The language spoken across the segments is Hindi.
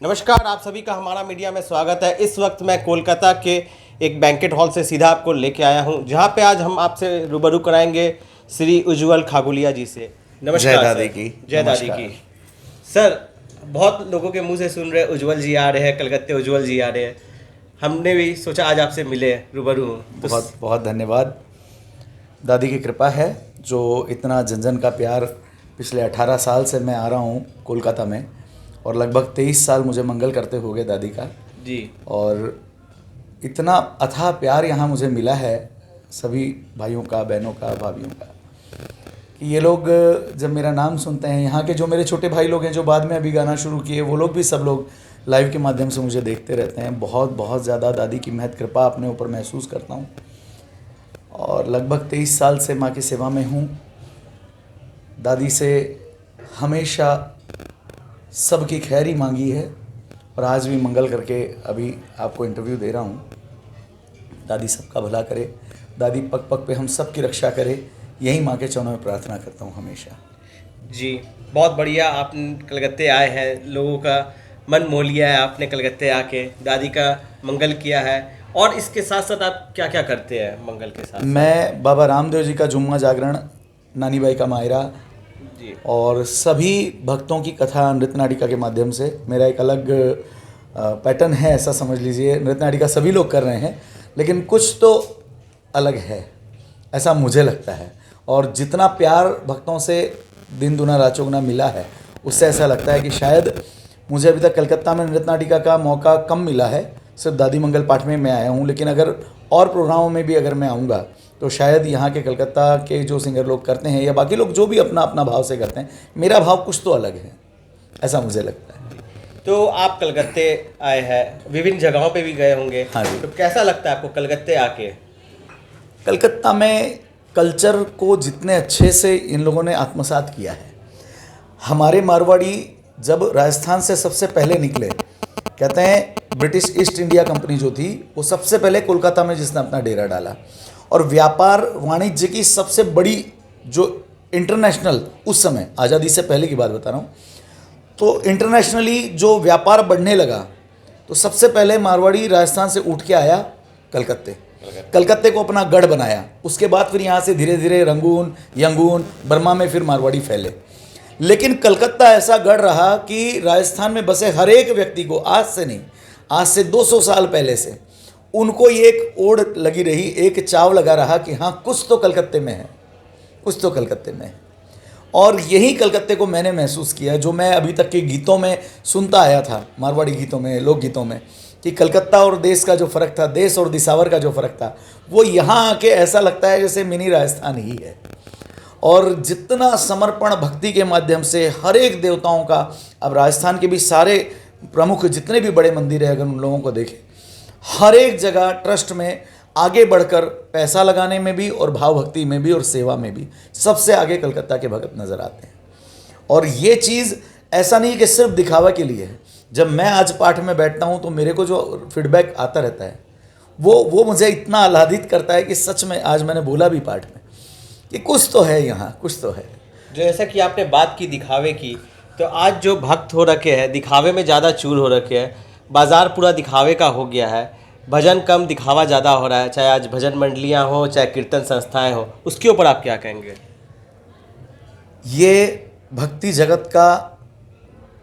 नमस्कार, आप सभी का हमारा मीडिया में स्वागत है। इस वक्त मैं कोलकाता के एक बैंकेट हॉल से सीधा आपको लेके आया हूं, जहां पे आज हम आपसे रूबरू कराएंगे श्री उज्जवल खागुलिया जी से। नमस्कार जय दादी सर। की। जय दादी नमस्कार। की। सर, बहुत लोगों के मुंह से सुन रहे उज्जवल जी आ रहे हैं, कलकत्ते उज्जवल जी आ रहे हैं। हमने भी सोचा आज आपसे मिले, रूबरू हों। तो बहुत बहुत धन्यवाद। दादी की कृपा है जो इतना जन जन का प्यार। पिछले 18 साल से मैं आ रहा हूँ कोलकाता में और लगभग 23 साल मुझे मंगल करते हो गए दादी का। जी। और इतना अथाह प्यार यहाँ मुझे मिला है सभी भाइयों का, बहनों का, भाभीयों का, कि ये लोग जब मेरा नाम सुनते हैं, यहाँ के जो मेरे छोटे भाई लोग हैं जो बाद में अभी गाना शुरू किए, वो लोग भी सब लोग लाइव के माध्यम से मुझे देखते रहते हैं। बहुत बहुत ज़्यादा दादी की महत कृपा अपने ऊपर महसूस करता हूँ और लगभग 23 साल से माँ की सेवा में हूँ। दादी से हमेशा सबकी खैर ही मांगी है और आज भी मंगल करके अभी आपको इंटरव्यू दे रहा हूँ। दादी सबका भला करे, दादी पग पग पे हम सब की रक्षा करे, यही माँ के चरणों में प्रार्थना करता हूँ हमेशा। जी, बहुत बढ़िया। आप कलकत्ते आए हैं, लोगों का मन मोह लिया है आपने कलकत्ते आके, दादी का मंगल किया है। और इसके साथ साथ आप क्या क्या करते हैं मंगल के साथ? मैं बाबा रामदेव जी का जुम्मा जागरण, नानी बाई का मायरा जी। और सभी भक्तों की कथा नृत्य नाटिका के माध्यम से, मेरा एक अलग पैटर्न है, ऐसा समझ लीजिए। नृत्य नाटिका सभी लोग कर रहे हैं लेकिन कुछ तो अलग है, ऐसा मुझे लगता है। और जितना प्यार भक्तों से दिन दुना रात चौगुना मिला है, उससे ऐसा लगता है कि शायद मुझे अभी तक कलकत्ता में नृत्य नाटिका का मौका कम मिला है। सिर्फ दादी मंगल पाठ में मैं आया हूँ, लेकिन अगर और प्रोग्रामों में भी अगर मैं आऊँगा तो शायद यहाँ के कलकत्ता के जो सिंगर लोग करते हैं या बाकी लोग जो भी अपना अपना भाव से करते हैं, मेरा भाव कुछ तो अलग है, ऐसा मुझे लगता है। तो आप कलकत्ते आए हैं, विभिन्न जगहों पे भी गए होंगे। हाँ जी। तो कैसा लगता है आपको कलकत्ते आके? कलकत्ता में कल्चर को जितने अच्छे से इन लोगों ने आत्मसात किया है। हमारे मारवाड़ी जब राजस्थान से सबसे पहले निकले, कहते हैं ब्रिटिश ईस्ट इंडिया कंपनी जो थी वो सबसे पहले कोलकाता में जिसने अपना डेरा डाला, और व्यापार वाणिज्य की सबसे बड़ी जो इंटरनेशनल, उस समय आज़ादी से पहले की बात बता रहा हूँ, तो इंटरनेशनली जो व्यापार बढ़ने लगा तो सबसे पहले मारवाड़ी राजस्थान से उठ के आया कलकत्ते। कलकत्ते को अपना गढ़ बनाया। उसके बाद फिर यहाँ से धीरे धीरे रंगून, यंगून, बर्मा में फिर मारवाड़ी फैले। लेकिन कलकत्ता ऐसा गढ़ रहा कि राजस्थान में बसे हर एक व्यक्ति को, आज से नहीं, आज से 200 साल पहले से उनको ये एक ओढ़ लगी रही, एक चाव लगा रहा कि हाँ कुछ तो कलकत्ते में है, कुछ तो कलकत्ते में है। और यही कलकत्ते को मैंने महसूस किया, जो मैं अभी तक के गीतों में सुनता आया था, मारवाड़ी गीतों में, लोकगीतों में, कि कलकत्ता और देश का जो फ़र्क था, देश और दिसावर का जो फ़र्क था, वो यहाँ आके ऐसा लगता है जैसे मिनी राजस्थान ही है। और जितना समर्पण भक्ति के माध्यम से हर एक देवताओं का, अब राजस्थान के भी सारे प्रमुख जितने भी बड़े मंदिर हैं, अगर उन लोगों को देखें, हर एक जगह ट्रस्ट में आगे बढ़कर पैसा लगाने में भी और भाव भक्ति में भी और सेवा में भी सबसे आगे कलकत्ता के भगत नज़र आते हैं। और ये चीज़ ऐसा नहीं कि सिर्फ दिखावा के लिए है। जब मैं आज पाठ में बैठता हूँ तो मेरे को जो फीडबैक आता रहता है वो मुझे इतना आह्लादित करता है कि सच में आज मैंने बोला भी पाठ में कि कुछ तो है यहाँ, कुछ तो है। जो जैसा कि आपने बात की दिखावे की, तो आज जो भक्त हो रखे हैं, दिखावे में ज़्यादा चूर हो रखे हैं, बाज़ार पूरा दिखावे का हो गया है, भजन कम दिखावा ज़्यादा हो रहा है, चाहे आज भजन मंडलियाँ हो, चाहे कीर्तन संस्थाएं हो, उसके ऊपर आप क्या कहेंगे? ये भक्ति जगत का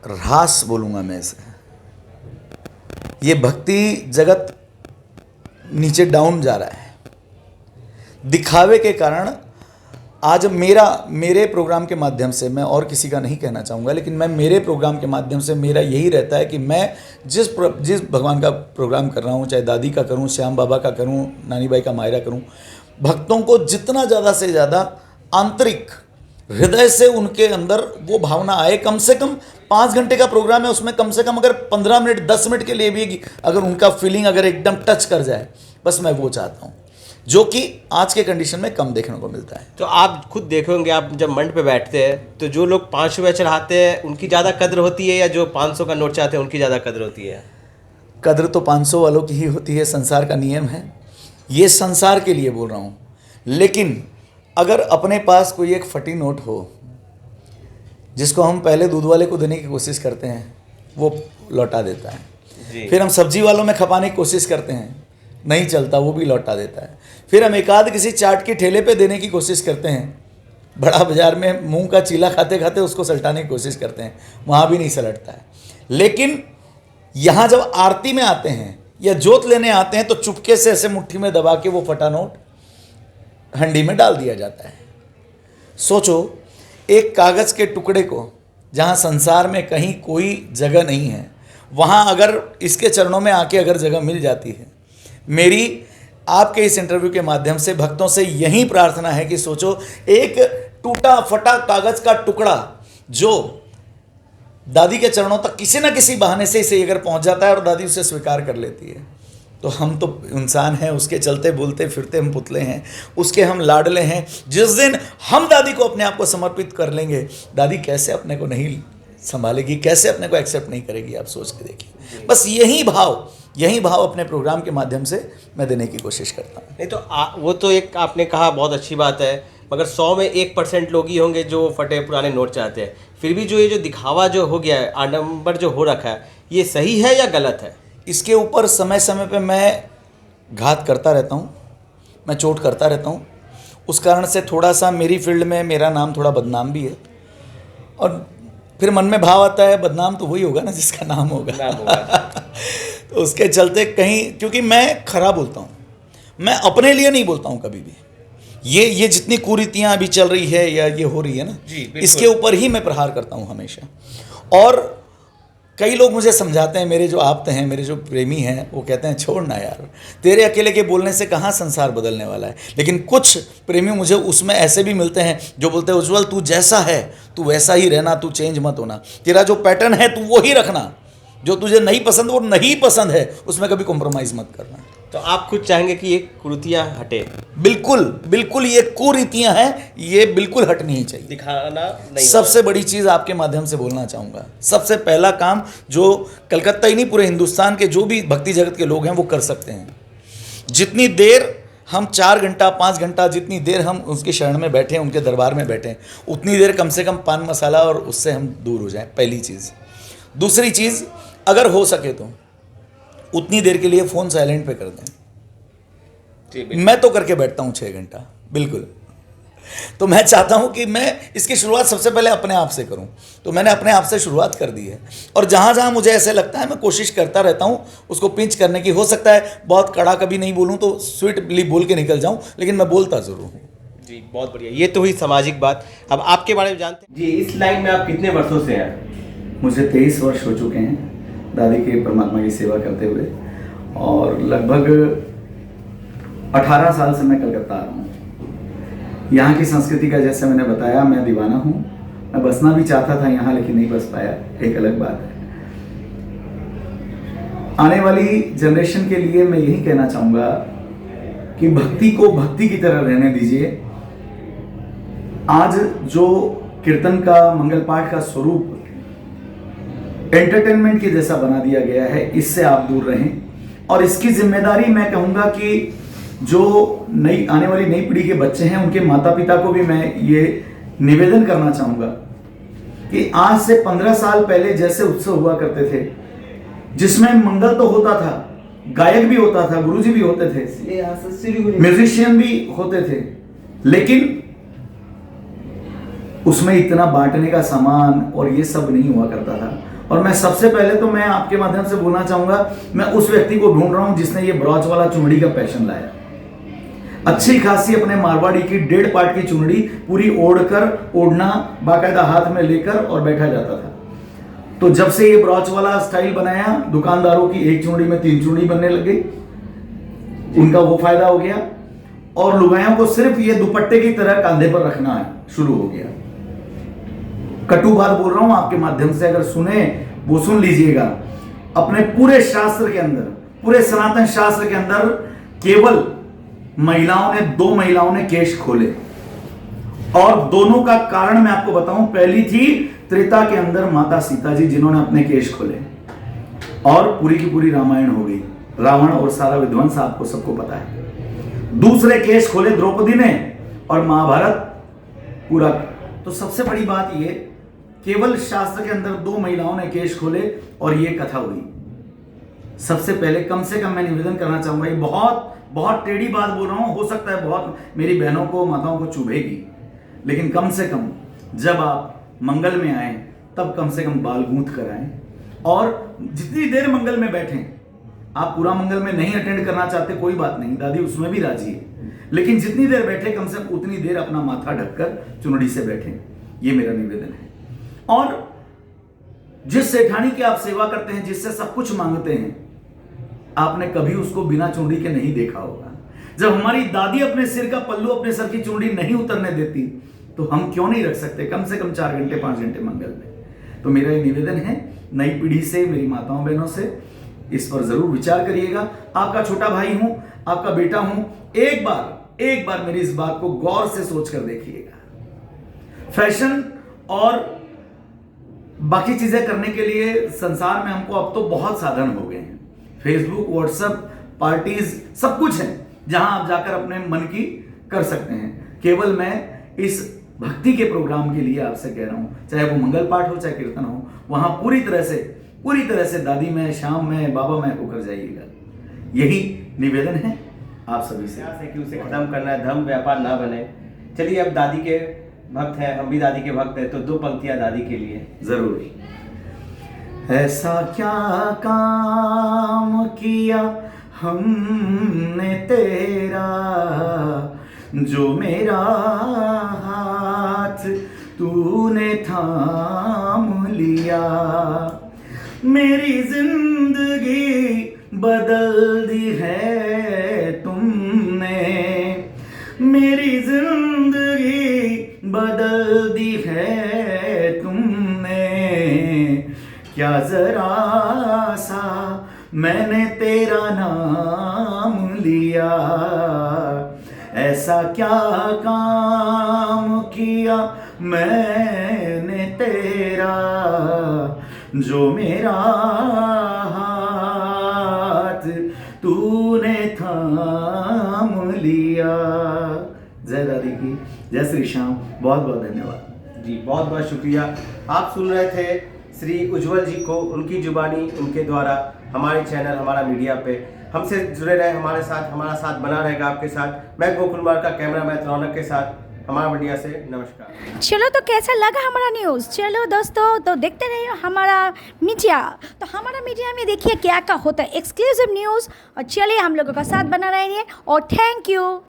ह्रास बोलूँगा मैं इसे। ये भक्ति जगत नीचे डाउन जा रहा है दिखावे के कारण। आज मेरे प्रोग्राम के माध्यम से, मैं और किसी का नहीं कहना चाहूँगा, लेकिन मैं मेरे प्रोग्राम के माध्यम से मेरा यही रहता है कि मैं जिस भगवान का प्रोग्राम कर रहा हूँ, चाहे दादी का करूँ, श्याम बाबा का करूँ, नानी बाई का मायरा करूँ, भक्तों को जितना ज़्यादा से ज़्यादा आंतरिक हृदय से उनके अंदर वो भावना आए। कम से कम 5 घंटे का प्रोग्राम है, उसमें कम से कम अगर 15 मिनट 10 मिनट के लिए भी अगर उनका फीलिंग अगर एकदम टच कर जाए, बस मैं वो चाहता हूँ, जो कि आज के कंडीशन में कम देखने को मिलता है। तो आप खुद देखोगे, आप जब मंच पे बैठते हैं तो जो लोग 5 रुपये चढ़ाते हैं उनकी ज़्यादा कद्र होती है, या जो 500 का नोट चाहते हैं उनकी ज़्यादा कद्र होती है? कद्र तो 500 वालों की ही होती है, संसार का नियम है। ये संसार के लिए बोल रहा हूँ। लेकिन अगर अपने पास कोई एक फटी नोट हो, जिसको हम पहले दूध वाले को देने की कोशिश करते हैं, वो लौटा देता है। जी। फिर हम सब्जी वालों में खपाने की कोशिश करते हैं, नहीं चलता, वो भी लौटा देता है। फिर हम एक आध किसी चाट के ठेले पे देने की कोशिश करते हैं, बड़ा बाजार में मूंग का चीला खाते खाते उसको सलटाने की कोशिश करते हैं, वहाँ भी नहीं सलटता है। लेकिन यहाँ जब आरती में आते हैं या जोत लेने आते हैं तो चुपके से ऐसे मुट्ठी में दबा के वो फटा नोट हंडी में डाल दिया जाता है। सोचो, एक कागज़ के टुकड़े को जहाँ संसार में कहीं कोई जगह नहीं है, वहाँ अगर इसके चरणों में आके अगर जगह मिल जाती है। मेरी आपके इस इंटरव्यू के माध्यम से भक्तों से यही प्रार्थना है कि सोचो, एक टूटा फटा कागज़ का टुकड़ा जो दादी के चरणों तक किसी न किसी बहाने से इसे अगर पहुंच जाता है और दादी उसे स्वीकार कर लेती है, तो हम तो इंसान हैं, उसके चलते बोलते फिरते हम पुतले हैं, उसके हम लाडले हैं। जिस दिन हम दादी को अपने आप को समर्पित कर लेंगे, दादी कैसे अपने को नहीं संभालेगी, कैसे अपने को एक्सेप्ट नहीं करेगी, आप सोच के देखिए। बस यही भाव अपने प्रोग्राम के माध्यम से मैं देने की कोशिश करता हूँ। नहीं तो वो तो एक आपने कहा बहुत अच्छी बात है, मगर 100 में 1% लोग ही होंगे जो फटे पुराने नोट चाहते हैं। फिर भी जो ये जो दिखावा जो हो गया है, आडंबर जो हो रखा है, ये सही है या गलत है? इसके ऊपर समय समय पे मैं घात करता रहता हूँ, मैं चोट करता रहता हूँ। उस कारण से थोड़ा सा मेरी फील्ड में मेरा नाम थोड़ा बदनाम भी है, और फिर मन में भाव आता है बदनाम तो वही होगा ना जिसका नाम होगा। तो उसके चलते कहीं, क्योंकि मैं खरा बोलता हूँ, मैं अपने लिए नहीं बोलता हूँ कभी भी। ये जितनी कुरीतियाँ अभी चल रही है या ये हो रही है ना, इसके ऊपर ही मैं प्रहार करता हूँ हमेशा। और कई लोग मुझे समझाते हैं, मेरे जो आप्त हैं, मेरे जो प्रेमी हैं, वो कहते हैं छोड़ ना यार, तेरे अकेले के बोलने से कहाँ संसार बदलने वाला है। लेकिन कुछ प्रेमी मुझे उसमें ऐसे भी मिलते हैं जो बोलते हैं उज्जवल तू जैसा है तू वैसा ही रहना, तू चेंज मत होना, तेरा जो पैटर्न है तू वो ही रखना, जो तुझे नहीं पसंद वो नहीं पसंद है, उसमें कभी कॉम्प्रोमाइज़ मत करना। तो आप खुद चाहेंगे कि ये कुरीतियाँ हटे? बिल्कुल ये कुरीतियाँ हैं, ये बिल्कुल हटनी ही चाहिए, दिखाना नहीं। सबसे बड़ी चीज़ आपके माध्यम से बोलना चाहूँगा, सबसे पहला काम जो कलकत्ता ही नहीं पूरे हिंदुस्तान के जो भी भक्ति जगत के लोग हैं वो कर सकते हैं, जितनी देर हम 4 घंटा 5 घंटा जितनी देर हम उसके शरण में बैठे, उनके दरबार में बैठे, उतनी देर कम से कम पान मसाला और उससे हम दूर हो जाएं, पहली चीज़। दूसरी चीज़, अगर हो सके तो उतनी देर के लिए फ़ोन साइलेंट पे कर दें। मैं तो करके बैठता हूँ 6 घंटा, बिल्कुल। तो मैं चाहता हूँ कि मैं इसकी शुरुआत सबसे पहले अपने आप से करूँ, तो मैंने अपने आप से शुरुआत कर दी है। और जहाँ जहाँ मुझे ऐसे लगता है मैं कोशिश करता रहता हूँ उसको पिंच करने की। हो सकता है बहुत कड़ा कभी नहीं बोलूँ तो स्वीटली बोल के निकल जाऊँ, लेकिन मैं बोलता ज़रूर हूँ। जी बहुत बढ़िया, ये तो हुई सामाजिक बात। अब आपके बारे में जानते हैं जी, इस लाइन में आप कितने वर्षों से हैं? मुझे 23 वर्ष हो चुके हैं दादी के परमात्मा की सेवा करते हुए, और लगभग 18 साल से मैं कलकत्ता आ रहा हूँ। यहाँ की संस्कृति का जैसे मैंने बताया मैं दीवाना हूँ, मैं बसना भी चाहता था यहाँ लेकिन नहीं बस पाया, एक अलग बात है। आने वाली जनरेशन के लिए मैं यही कहना चाहूँगा कि भक्ति को भक्ति की तरह रहने दीजिए। आज जो कीर्तन का मंगल पाठ का स्वरूप एंटरटेनमेंट की जैसा बना दिया गया है, इससे आप दूर रहें। और इसकी जिम्मेदारी मैं कहूँगा कि जो नई आने वाली नई पीढ़ी के बच्चे हैं उनके माता पिता को भी मैं ये निवेदन करना चाहूँगा कि आज से 15 साल पहले जैसे उत्सव हुआ करते थे जिसमें मंगल तो होता था, गायक भी होता था, गुरुजी भी होते थे, म्यूजिशियन भी होते थे, लेकिन उसमें इतना बांटने का सामान और ये सब नहीं हुआ करता था। और मैं सबसे पहले तो मैं आपके माध्यम से बोलना चाहूंगा, मैं उस व्यक्ति को ढूंढ रहा हूं जिसने ये ब्रॉच वाला चुनड़ी का पैशन लाया। अच्छी खासी अपने मारवाड़ी की 1.5 पाट की चुनड़ी पूरी ओढ़ना बाकायदा हाथ में लेकर और बैठा जाता था। तो जब से ये ब्रॉच वाला स्टाइल बनाया, दुकानदारों की एक चुनड़ी में 3 चुनड़ी बनने लग गई, उनका वो फायदा हो गया। और लुगाइयों को सिर्फ ये दुपट्टे की तरह कंधे पर रखना है शुरू हो गया। कटु बात बोल रहा हूं आपके माध्यम से, अगर सुने वो सुन लीजिएगा। अपने पूरे शास्त्र के अंदर, पूरे सनातन शास्त्र के अंदर केवल 2 महिलाओं ने केश खोले, और दोनों का कारण मैं आपको बताऊं। पहली थी त्रेता के अंदर माता सीता जी, जिन्होंने अपने केश खोले, और पूरी की पूरी रामायण हो गई, रावण और सारा विध्वंस आपको सबको पता है। दूसरे केश खोले द्रौपदी ने, और महाभारत पूरा। तो सबसे बड़ी बात ये केवल शास्त्र के अंदर 2 महिलाओं ने केश खोले और ये कथा हुई। सबसे पहले कम से कम मैं निवेदन करना चाहूंगा, ये बहुत बहुत टेढ़ी बात बोल रहा हूं, हो सकता है बहुत मेरी बहनों को माताओं को चुभेगी, लेकिन कम से कम जब आप मंगल में आए तब कम से कम बाल गूंथ कर आए, और जितनी देर मंगल में बैठे, आप पूरा मंगल में नहीं अटेंड करना चाहते कोई बात नहीं, दादी उसमें भी राजी है, लेकिन जितनी देर बैठे कम से कम उतनी देर अपना माथा ढककर चुनरी से बैठे, ये मेरा निवेदन है। और जिस सेठानी की आप सेवा करते हैं, जिससे सब कुछ मांगते हैं, आपने कभी उसको बिना चुनरी के नहीं देखा होगा। जब हमारी दादी अपने सिर का पल्लू, अपने सर की चुनरी नहीं उतरने देती, तो हम क्यों नहीं रख सकते कम से कम 4 घंटे 5 घंटे मंगल में। तो मेरा ये निवेदन है नई पीढ़ी से, मेरी माताओं बहनों से, इस पर जरूर विचार करिएगा। आपका छोटा भाई हूं, आपका बेटा हूं, एक बार मेरी इस बात को गौर से सोच कर देखिएगा। फैशन और बाकी चीजें करने के लिए संसार में हमको अब तो बहुत साधन हो गए हैं, फेसबुक, व्हाट्सएप, पार्टीज, सब कुछ है जहां आप जाकर अपने मन की कर सकते हैं। केवल मैं इस भक्ति के प्रोग्राम के लिए आपसे कह रहा हूं, चाहे वो मंगल पाठ हो चाहे कीर्तन हो, वहां पूरी तरह से दादी में, श्याम में, बाबा में होकर जाइएगा। यही निवेदन है आप सभी से कि उसे खत्म करना है, धर्म व्यापार ना बने। चलिए, अब दादी के भक्त हैं, हम भी दादी के भक्त हैं, तो 2 पंक्तियां दादी के लिए जरूर। ऐसा क्या काम किया हमने तेरा, जो मेरा हाथ तूने थाम लिया, मेरी जिंदगी बदल दी है तुमने, मेरी जिंदगी बदल दी है तुमने, क्या जरा सा मैंने तेरा नाम लिया, ऐसा क्या काम किया मैंने तेरा, जो मेरा हाथ तूने थाम लिया। जय दादी की, जय श्री श्याम। बहुत बहुत धन्यवाद जी, बहुत बहुत शुक्रिया। आप सुन रहे थे श्री उज्जवल जी को, उनकी जुबानी, उनके द्वारा हमारे चैनल, हमारा मीडिया पे। हमसे जुड़े रहे, हमारे साथ, हमारा साथ बना रहेगा आपके साथ। मैं गोकुल कुमार का कैमरामैन रौनक के साथ, हमारा मीडिया से नमस्कार। चलो, तो कैसा लगा हमारा न्यूज़? चलो दोस्तों, तो देखते रहिए हमारा मीडिया। तो हमारा मीडिया में देखिए क्या क्या होता है, एक्सक्लूसिव न्यूज़। और चलिए, हम लोगों का साथ बना रहिए और थैंक यू।